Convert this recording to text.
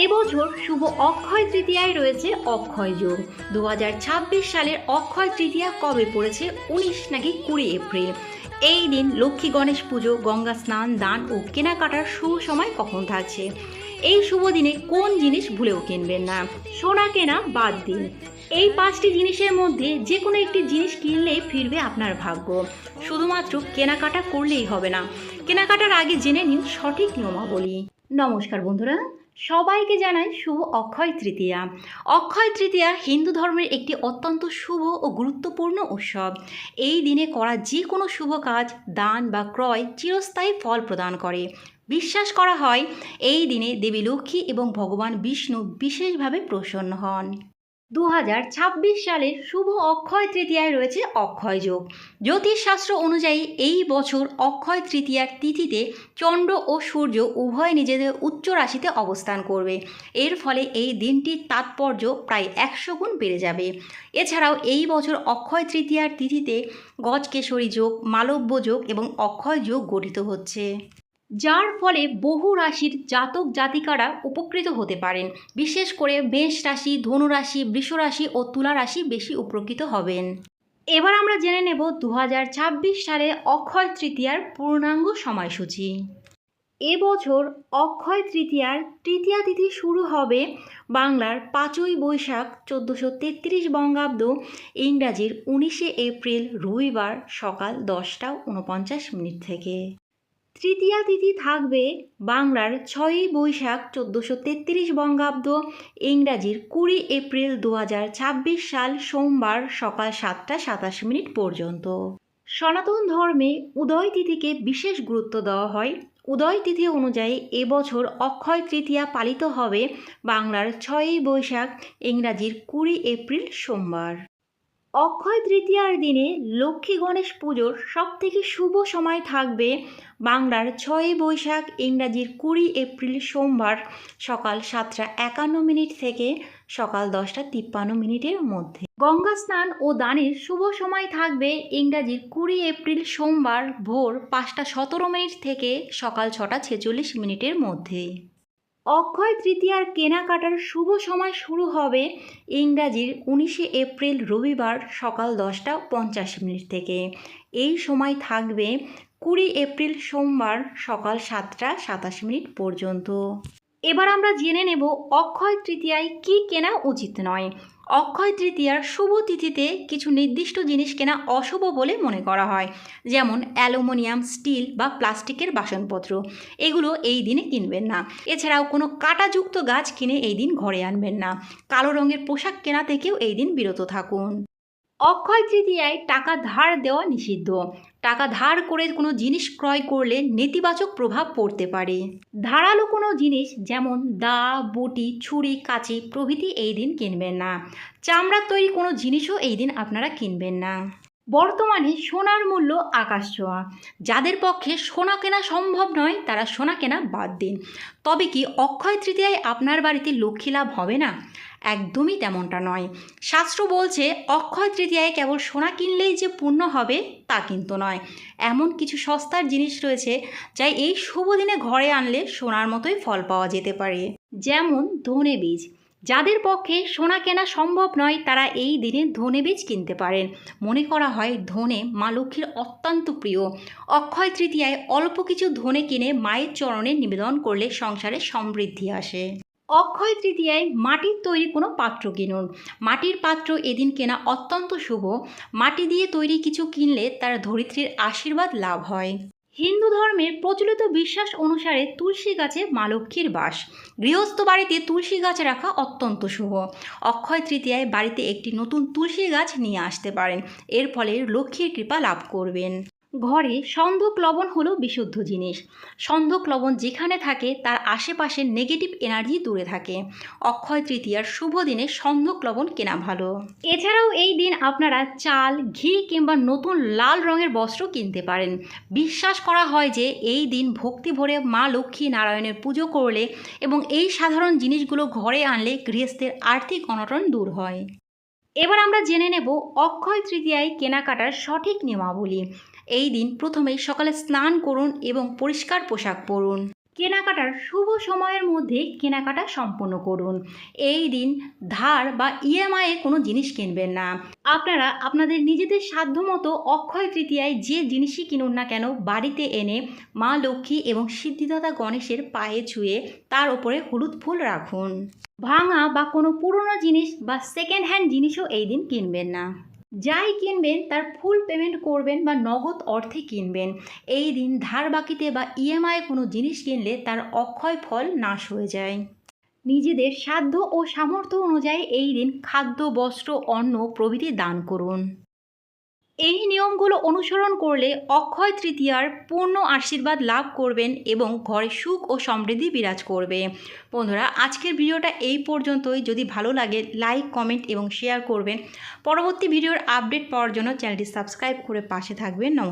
এবছর শুভ অক্ষয় তৃতীয়ায় রয়েছে অক্ষয় যোগ। 2026 সালের অক্ষয় তৃতীয়া কবে পড়েছে? 19 নাকি 20 এপ্রিল। এই দিন লক্ষ্মী গণেশ পুজো, গঙ্গা স্নান, দান ও কেনাকাটার শুভ সময় কখন থাকছে? এই শুভ দিনে কোন জিনিস ভুলেও কিনবেন না? সোনা কেনা বাদ দিন। এই 5টি জিনিসের মধ্যে যে কোনো একটি জিনিস কিনলেই ফিরবে আপনার ভাগ্য। শুধুমাত্র কেনাকাটা করলেই হবে না, কেনাকাটার আগে জেনে নিন সঠিক নিয়মাবলী। নমস্কার বন্ধুরা, সবাইকে জানাই শুভ অক্ষয় তৃতীয়া। অক্ষয় তৃতীয়া হিন্দু ধর্মের একটি অত্যন্ত শুভ ও গুরুত্বপূর্ণ উৎসব। এই দিনে করা যে কোনো শুভ কাজ, দান বা ক্রয় চিরস্থায়ী ফল প্রদান করে। বিশ্বাস করা হয় এই দিনে দেবী লক্ষ্মী এবং ভগবান বিষ্ণু বিশেষভাবে প্রসন্ন হন। 2026 সালের শুভ অক্ষয় তৃতীয়ায় রয়েছে অক্ষয় যোগ। জ্যোতিষশাস্ত্র অনুযায়ী এই বছর অক্ষয় তৃতীয়ার তিথিতে চন্দ্র ও সূর্য উভয় নিজেদের উচ্চ রাশিতে অবস্থান করবে। এর ফলে এই দিনটির তাৎপর্য প্রায় 100 গুণ বেড়ে যাবে। এছাড়াও এই বছর অক্ষয় তৃতীয়ার তিথিতে গজকেশরী যোগ, মালব্য যোগ এবং অক্ষয় যোগ গঠিত হচ্ছে, যার ফলে বহু রাশির জাতক জাতিকারা উপকৃত হতে পারেন। বিশেষ করে মেষ রাশি, ধনু রাশি, বৃষ রাশি ও তুলা রাশি বেশি উপকৃত হবেন। এবার আমরা জেনে নেব 2026 সালে অক্ষয় তৃতীয়ার পূর্ণাঙ্গ সময়সূচি। এবছর অক্ষয় তৃতীয়ার তৃতীয়া তিথি শুরু হবে বাংলার 5ই বৈশাখ 1433 বঙ্গাব্দ, ইংরাজির 19 এপ্রিল রবিবার সকাল 10:49 থেকে। তৃতীয়া তিথি থাকবে বাংলার 6ই বৈশাখ 1433 বঙ্গাব্দ, ইংরাজির 20 এপ্রিল 2026 সাল সোমবার সকাল 7:27 পর্যন্ত। সনাতন ধর্মে উদয় তিথিকে বিশেষ গুরুত্ব দেওয়া হয়। উদয় তিথি অনুযায়ী এবছর অক্ষয় তৃতীয়া পালিত হবে বাংলার 6ই বৈশাখ, ইংরাজির 20 এপ্রিল সোমবার। অক্ষয় তৃতীয়ার দিনে লক্ষ্মী গণেশ পুজোর সবথেকে শুভ সময় থাকবে বাংলার 6ই বৈশাখ, ইংরাজির 20 এপ্রিল সোমবার সকাল 7:51 থেকে সকাল 10:53 মধ্যে। গঙ্গা স্নান ও দানের শুভ সময় থাকবে ইংরাজির 20 এপ্রিল সোমবার ভোর 5:17 থেকে সকাল 6:46 মধ্যে। অক্ষয় তৃতীয়ার কেনাকাটার শুভ সময় শুরু হবে ইংরাজির 19 এপ্রিল রবিবার সকাল 10:50 থেকে। এই সময় থাকবে 20 এপ্রিল সোমবার সকাল 7:27 পর্যন্ত। এবার আমরা জেনে নেব অক্ষয় তৃতীয়ায় কি কেনা উচিত নয়। অক্ষয় তৃতীয়ার শুভ তিথিতে কিছু নির্দিষ্ট জিনিস কেনা অশুভ বলে মনে করা হয়, যেমন অ্যালুমিনিয়াম, স্টিল বা প্লাস্টিকের বাসনপত্র। এগুলো এই দিনে কিনবেন না। এছাড়াও কোনো কাঁটাযুক্ত গাছ কিনে এই দিন ঘরে আনবেন না। কালো রঙের পোশাক কেনা থেকেও এই দিন বিরত থাকুন। অক্ষয় তৃতীয়ায় টাকা ধার দেওয়া নিষিদ্ধ। টাকা ধার করে কোনো জিনিস ক্রয় করলে নেতিবাচক প্রভাব পড়তে পারে। ধারালো কোনো জিনিস যেমন দা, বটি, ছুরি, কাঁচি প্রভৃতি এই দিন কিনবেন না। চামড়ার তৈরি কোনো জিনিসও এই দিন আপনারা কিনবেন না। বর্তমানে সোনার মূল্য আকাশ ছোঁয়া। যাদের পক্ষে সোনা কেনা সম্ভব নয় তারা সোনা কেনা বাদ দিন। তবে কি অক্ষয় তৃতীয়ায় আপনার বাড়িতে লক্ষ্মী লাভ হবে না? একদমই তেমনটা নয়। শাস্ত্র বলছে অক্ষয় তৃতীয়ায় কেবল সোনা কিনলেই যে পুণ্য হবে তা কিন্তু নয়। এমন কিছু সস্তার জিনিস রয়েছে যা এই শুভ দিনে ঘরে আনলে সোনার মতোই ফল পাওয়া যেতে পারে, যেমন ধনে বীজ। যাদের পক্ষে সোনা কেনা সম্ভব নয় তারা এই দিনে ধনে বীজ কিনতে পারেন। মনে করা হয় ধনে মা লক্ষ্মীর অত্যন্ত প্রিয়। অক্ষয় তৃতীয়ায় অল্প কিছু ধনে কিনে মায়ের চরণে নিবেদন করলে সংসারে সমৃদ্ধি আসে। অক্ষয় তৃতীয়ায় মাটির তৈরি কোনো পাত্র কিনুন। মাটির পাত্র এদিন কেনা অত্যন্ত শুভ। মাটি দিয়ে তৈরি কিছু কিনলে তার ধরিত্রীর আশীর্বাদ লাভ হয়। হিন্দু ধর্মের প্রচলিত বিশ্বাস অনুসারে তুলসী গাছে মা লক্ষ্মীর বাস। গৃহস্থ বাড়িতে তুলসী গাছ রাখা অত্যন্ত শুভ। অক্ষয় তৃতীয়ায় বাড়িতে একটি নতুন তুলসী গাছ নিয়ে আসতে পারেন। এর ফলে লক্ষ্মীর কৃপা লাভ করবেন। ঘরে সন্ধক লবণ হলো বিশুদ্ধ জিনিস। সন্ধক লবণ যেখানে থাকে তার আশেপাশে নেগেটিভ এনার্জি দূরে থাকে। অক্ষয় তৃতীয়ার শুভ দিনে সন্ধক লবণ কেনা ভালো। এছাড়াও এই দিন আপনারা চাল, ঘি কিংবা নতুন লাল রঙের বস্ত্র কিনতে পারেন। বিশ্বাস করা হয় যে এই দিন ভক্তি ভরে মা লক্ষ্মী নারায়ণের পুজো করলে এবং এই সাধারণ জিনিসগুলো ঘরে আনলে গৃহস্থের আর্থিক অনটন দূর হয়। এবার আমরা জেনে নেব অক্ষয় তৃতীয়ায় কেনাকাটার সঠিক নিয়মাবলী। এই দিন প্রথমে সকালে স্নান করুন এবং পরিষ্কার পোশাক পরুন। কেনাকাটার শুভ সময়ের মধ্যে কেনাকাটা সম্পন্ন করুন। এই দিন ধার বা ইএমআইয়ে কোনো জিনিস কিনবেন না। আপনারা আপনাদের নিজেদের সাধ্যমতো অক্ষয় তৃতীয়ায় যে জিনিসই কিনুন না কেন বাড়িতে এনে মা লক্ষ্মী এবং সিদ্ধিদাতা গণেশের পায়ে ছুঁয়ে তার ওপরে হলুদ ফুল রাখুন। ভাঙা বা কোনো পুরনো জিনিস বা সেকেন্ড হ্যান্ড জিনিসও এই দিন কিনবেন না। যাই কিনবেন তার ফুল পেমেন্ট করবেন বা নগদ অর্থে কিনবেন। এই দিন ধার বাকিতে বা ইএমআই কোনো জিনিস কিনলে তার অক্ষয় ফল নাশ হয়ে যায়। নিজেদের সাধ্য ও সামর্থ্য অনুযায়ী এই দিন খাদ্য, বস্ত্র, অন্ন প্রভৃতি দান করুন। এই নিয়মগুলো অনুসরণ করলে অক্ষয় তৃতীয়ার পূর্ণ আশীর্বাদ লাভ করবেন এবং ঘরে সুখ ও সমৃদ্ধি বিরাজ করবে। বন্ধুরা, আজকের ভিডিওটা এই পর্যন্তই। যদি ভালো লাগে লাইক, কমেন্ট এবং শেয়ার করবেন। পরবর্তী ভিডিওর আপডেট পাওয়ার জন্য চ্যানেলটি সাবস্ক্রাইব করে পাশে থাকবেন। নমস্কার।